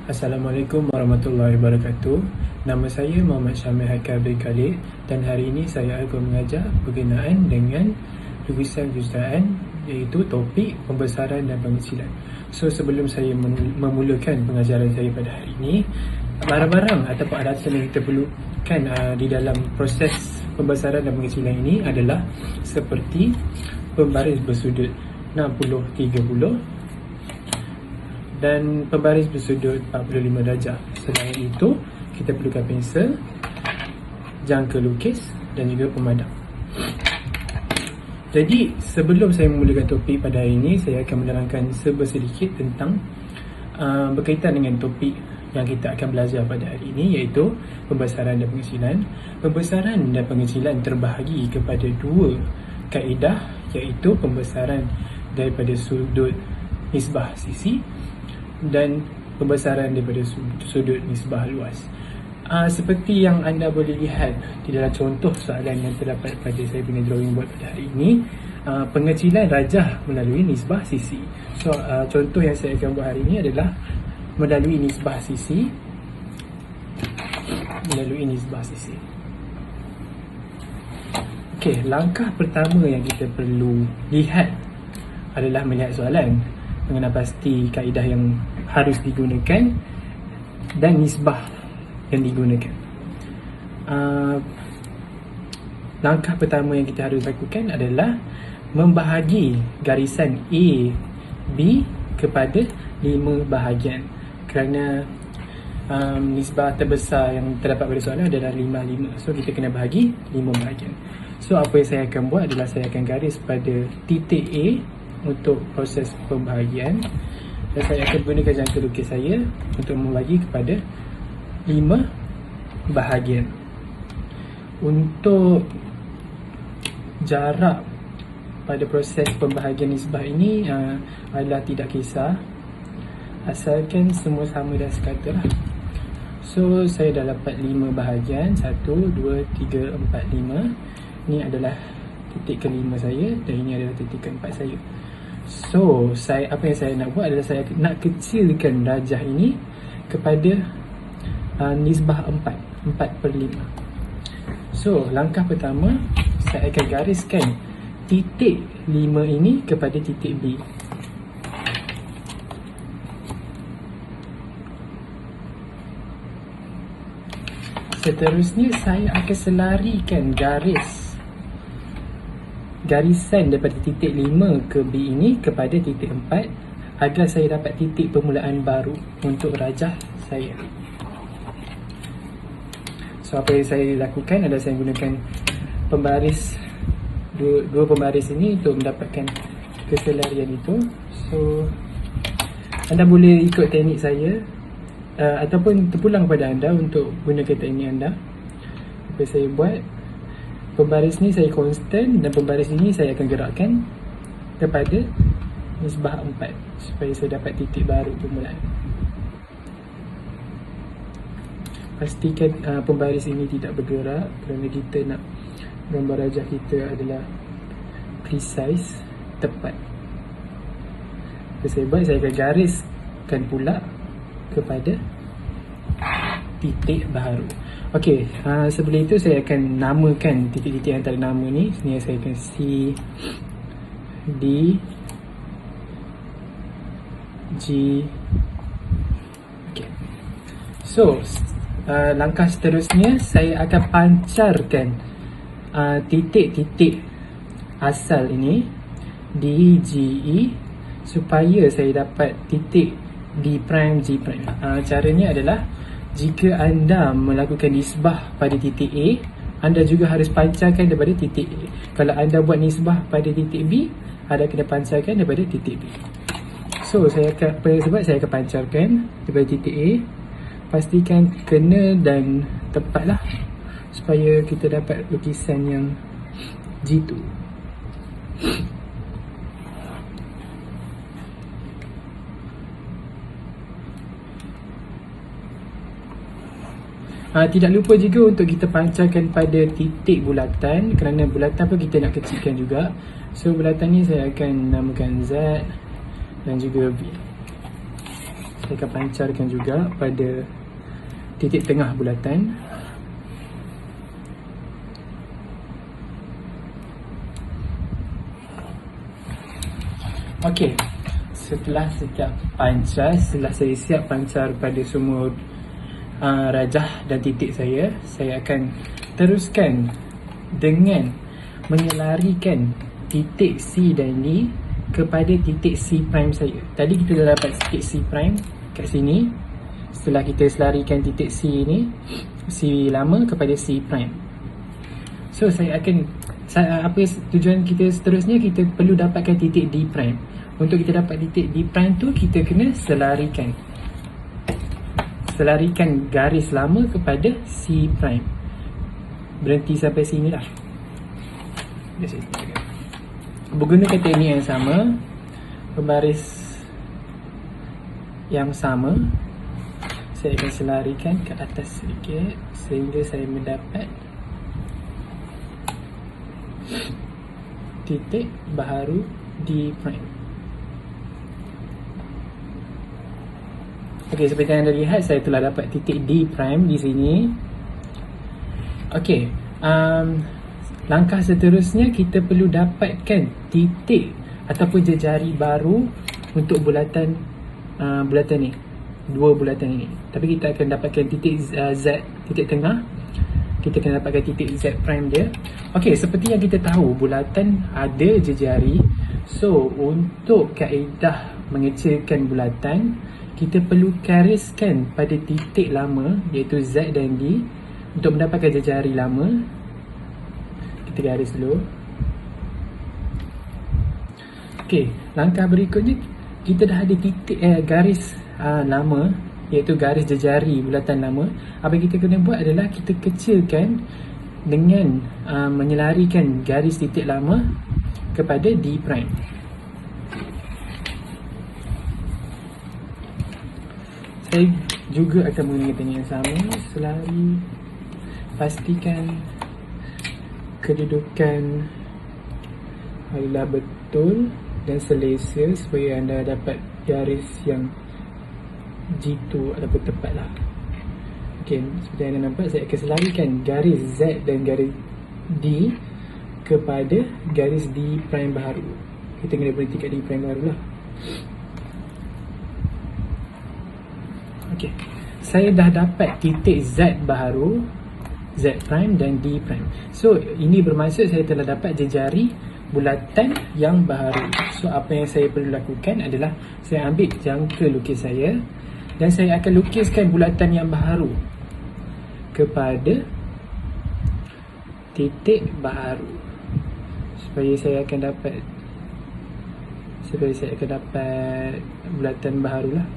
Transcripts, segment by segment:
Assalamualaikum warahmatullahi wabarakatuh. Nama saya Muhammad Syamil Haikal bin Khalid dan hari ini saya akan mengajar berkenaan dengan lukisan-lukisan iaitu topik pembesaran dan pengecilan. So sebelum saya memulakan pengajaran saya pada hari ini, barang-barang ataupun alatan yang kita perlukan di dalam proses pembesaran dan pengecilan ini adalah seperti pembaris bersudut 60-30 dan pembaris bersudut 45 darjah. Selain itu, kita perlukan pensel, jangka lukis dan juga pemadam. Jadi, sebelum saya memulakan topik pada hari ini, saya akan menerangkan sedikit tentang berkaitan dengan topik yang kita akan belajar pada hari ini, iaitu pembesaran dan pengecilan. Pembesaran dan pengecilan terbahagi kepada dua kaedah, iaitu pembesaran daripada sudut nisbah sisi dan pembesaran daripada sudut nisbah luas. Seperti yang anda boleh lihat di dalam contoh soalan yang terdapat pada saya punya drawing board pada hari ini, pengecilan rajah melalui nisbah sisi. So contoh yang saya akan buat hari ini adalah melalui nisbah sisi. Okey, langkah pertama yang kita perlu lihat adalah melihat soalan, mengenal pasti kaedah yang harus digunakan dan nisbah yang digunakan. Langkah pertama yang kita harus lakukan adalah membahagi garisan A, B kepada 5 bahagian, kerana nisbah terbesar yang terdapat pada soalan adalah 5-5. So kita kena bahagi 5 bahagian. So apa yang saya akan buat adalah saya akan garis pada titik A untuk proses pembahagian, dan saya akan gunakan jangka lukis saya untuk membagi kepada 5 bahagian. Untuk jarak pada proses pembahagian nisbah ini adalah tidak kisah, asalkan semua sama dan sekata lah. So saya dah dapat 5 bahagian, 1, 2, 3, 4, 5. Ini adalah titik kelima saya dan ini adalah titik keempat saya. So, apa yang saya nak buat adalah saya nak kecilkan darjah ini kepada nisbah 4/5. So, langkah pertama, saya akan gariskan titik 5 ini kepada titik B. Seterusnya, saya akan selarikan garisan daripada titik 5 ke B ini kepada titik 4 agar saya dapat titik permulaan baru untuk rajah saya. So apa yang saya lakukan adalah saya gunakan pembaris, dua pembaris ini untuk mendapatkan keselarian itu. So anda boleh ikut teknik saya ataupun terpulang kepada anda untuk gunakan teknik anda. Apa saya buat, pembaris ni saya konstan dan pembaris ini saya akan gerakkan kepada nisbah 4 supaya saya dapat titik baru permulaan. Pastikan pembaris ini tidak bergerak kerana kita nak gambar rajah kita adalah precise, tepat. Apa saya buat, saya akan gariskan pula kepada titik baru. Okey, sebelum itu saya akan namakan titik-titik antara nama ni. Sini saya akan C, D, G. Okey. So, langkah seterusnya saya akan pancarkan titik-titik asal ini D, G, E supaya saya dapat titik D prime, G prime. Caranya adalah jika anda melakukan nisbah pada titik A, anda juga harus pancarkan daripada titik A. Kalau anda buat nisbah pada titik B, anda kena pancarkan daripada titik B. So, apa yang sebab saya akan pancarkan daripada titik A. Pastikan kena dan tepatlah supaya kita dapat lukisan yang jitu. Tidak lupa juga untuk kita pancarkan pada titik bulatan, kerana bulatan pun kita nak kecilkan juga. So bulatan ni saya akan namakan Z dan juga V. Saya akan pancarkan juga pada titik tengah bulatan. Okey, setelah saya siap pancar pada semua rajah dan titik saya akan teruskan dengan menyelarikan titik C dan D kepada titik C prime saya. Tadi kita dah dapat titik C prime kat sini. Setelah kita selarikan titik C ni, C lama kepada C prime. So apa tujuan kita seterusnya, kita perlu dapatkan titik D prime. Untuk kita dapat titik D prime tu, kita kena selarikan garis lama kepada C prime. Berhenti sampai sini lah. Menggunakan teknik yang sama, pembaris yang sama, saya akan selarikan ke atas sedikit sehingga saya mendapat titik baharu D prime. Okey, seperti yang anda lihat, saya telah dapat titik D prime di sini. Okey, langkah seterusnya kita perlu dapatkan titik ataupun jejari baru untuk bulatan ni, dua bulatan ini. Tapi kita akan dapatkan titik Z, titik tengah. Kita akan dapatkan titik Z prime dia. Okey, seperti yang kita tahu, bulatan ada jejari. So, untuk kaedah mengecilkan bulatan, kita perlu gariskan pada titik lama iaitu Z dan D untuk mendapatkan jejari lama. Kita garis dulu. Okey, langkah berikutnya kita dah ada titik garis lama iaitu garis jejari bulatan lama. Apa yang kita kena buat adalah kita kecilkan dengan menyelarikan garis titik lama kepada D prime. Saya juga akan menggunakan teknik yang sama, selari, pastikan kedudukan adalah betul dan selesa supaya anda dapat garis yang jitu ataupun tepat lah. Okey, seperti yang anda nampak, saya akan selarikan garis Z dan garis D kepada garis D prime baharu. Kita kena berhenti kat D prime baharu lah. Okey, saya dah dapat titik Z baharu, Z prime dan D prime. So, ini bermaksud saya telah dapat jejari bulatan yang baharu. So, apa yang saya perlu lakukan adalah saya ambil jangka lukis saya dan saya akan lukiskan bulatan yang baharu kepada titik baharu supaya saya akan dapat bulatan baharu lah.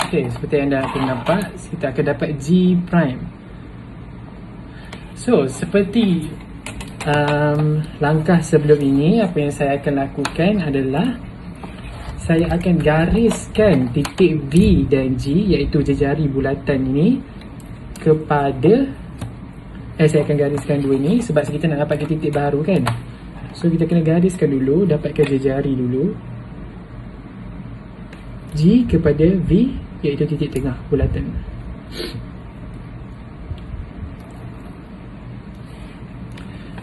Okay, seperti yang anda akan nampak, kita akan dapat G prime. So, seperti langkah sebelum ini, apa yang saya akan lakukan adalah saya akan gariskan titik V dan G, iaitu jejari bulatan ini kepada saya akan gariskan dua ini sebab kita nak dapatkan titik baru kan. So, kita kena gariskan dulu, dapatkan jejari dulu G kepada V, iaitu titik tengah bulatan.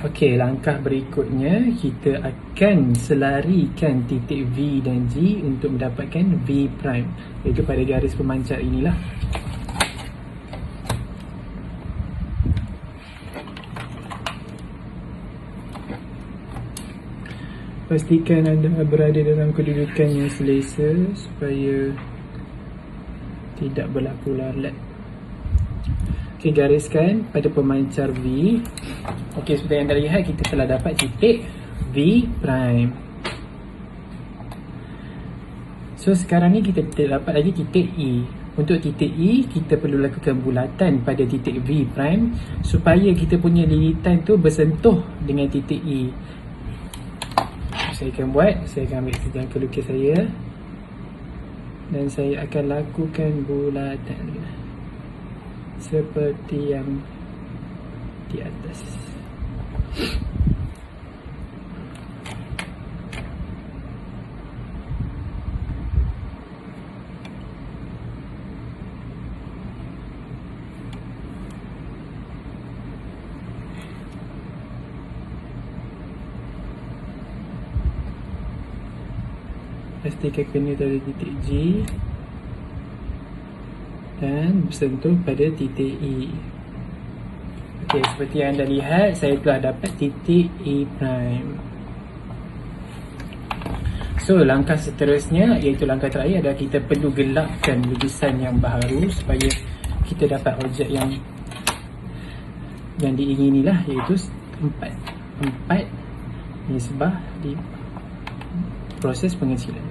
Okey, langkah berikutnya kita akan selarikan titik V dan G untuk mendapatkan V prime, iaitu pada garis pemancar inilah. Pastikan anda berada dalam kedudukan yang selesa supaya tidak berlaku lalat. Okey, gariskan pada pemancar V. Okey, seperti yang anda lihat, kita telah dapat titik V prime. So, sekarang ni kita dapat lagi titik E. Untuk titik E, kita perlu lakukan bulatan pada titik V prime supaya kita punya lilitan tu bersentuh dengan titik E. Saya akan ambil sejangka lukis saya dan saya akan lakukan bulatan seperti yang di atas. Pastikan kena pada titik G dan bersentuh pada titik E. Okey, seperti yang anda lihat, saya telah dapat titik E prime. So, langkah seterusnya, iaitu langkah terakhir adalah kita perlu gelapkan lukisan yang baharu supaya kita dapat objek yang diinginilah, iaitu 4 nisbah di proses pengecilan.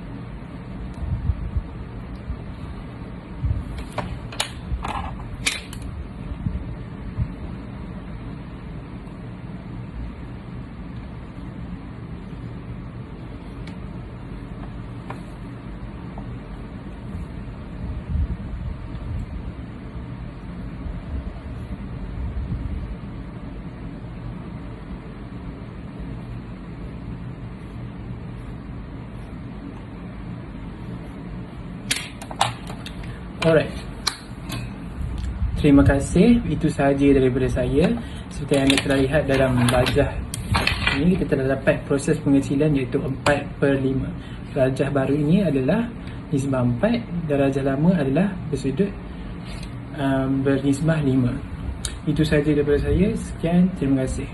Alright, terima kasih. Itu sahaja daripada saya. Seperti yang anda telah lihat dalam rajah ini, kita telah dapat proses pengecilan iaitu 4/5. Rajah baru ini adalah nisbah 4 dan rajah lama adalah bersudut bernisbah 5. Itu sahaja daripada saya. Sekian, terima kasih.